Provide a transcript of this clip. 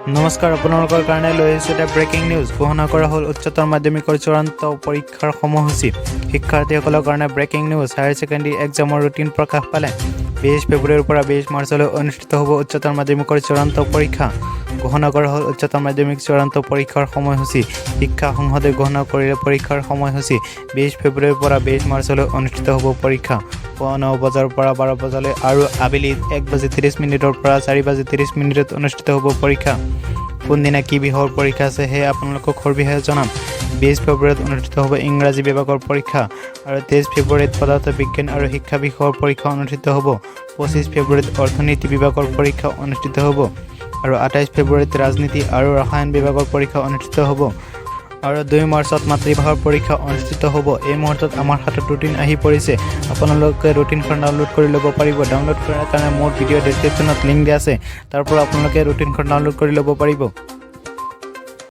নমস্কাৰ আপোনালোকৰ কাৰণে লৈ আহিছোঁ এটা ব্ৰেকিং নিউজ ঘোষণা কৰা হ'ল উচ্চতৰ মাধ্যমিকৰ চূড়ান্ত পৰীক্ষাৰ সময়সূচী শিক্ষাৰ্থীসকলৰ কাৰণে ব্ৰেকিং নিউজ হায়াৰ ছেকেণ্ডাৰী এক্সামৰ ৰুটিন প্ৰকাশ পালে 20 ফেব্ৰুৱাৰীৰ পৰা 20 মাৰ্চলৈ অনুষ্ঠিত হ'ব উচ্চতৰ মাধ্যমিকৰ চূড়ান্ত পৰীক্ষা ঘোষণা কৰা হ'ল উচ্চতৰ মাধ্যমিক চূড়ান্ত পৰীক্ষাৰ সময়সূচী শিক্ষা সংসদে ঘোষণা কৰিলে পৰীক্ষাৰ সময়সূচী 20 ফেব্ৰুৱাৰীৰ পৰা 20 মাৰ্চলৈ অনুষ্ঠিত হ'ব পৰীক্ষা 9 বজাৰ পৰা 12 বজালৈ আৰু আবেলি 1:30 পৰা 4:30 অনুষ্ঠিত হ'ব পৰীক্ষা কোনদিনা কি বিষয়ৰ পৰীক্ষা আছে হে আপোনালোকক সবিশেষ জনাম 20 ফেব্ৰুৱাৰীত অনুষ্ঠিত হ'ব ইংৰাজী বিভাগৰ পৰীক্ষা আৰু 23 ফেব্ৰুৱাৰীত পদাৰ্থ বিজ্ঞান আৰু শিক্ষা বিষয়ৰ পৰীক্ষা অনুষ্ঠিত হ'ব 25 ফেব্ৰুৱাৰীত অৰ্থনীতি বিভাগৰ পৰীক্ষা অনুষ্ঠিত হ'ব আৰু 28 ফেব্ৰুৱাৰীত ৰাজনীতি আৰু ৰসায়ন বিভাগৰ পৰীক্ষা অনুষ্ঠিত হ'ব আৰু 2 মাৰ্চত মাতৃভাষাৰ পৰীক্ষা অনুষ্ঠিত হ'ব এই মুহূৰ্তত আমাৰ হাতত ৰুটিন আহি পৰিছে আপোনালোকে ৰুটিনখন ডাউনলোড কৰি ল'ব পাৰিব ডাউনলোড কৰাৰ কাৰণে মোৰ ভিডিঅ' ডেসক্ৰিপচনত লিংক দিয়া আছে তাৰ পৰা আপোনালোকে ৰুটিনখন ডাউনলোড কৰি ল'ব পাৰিব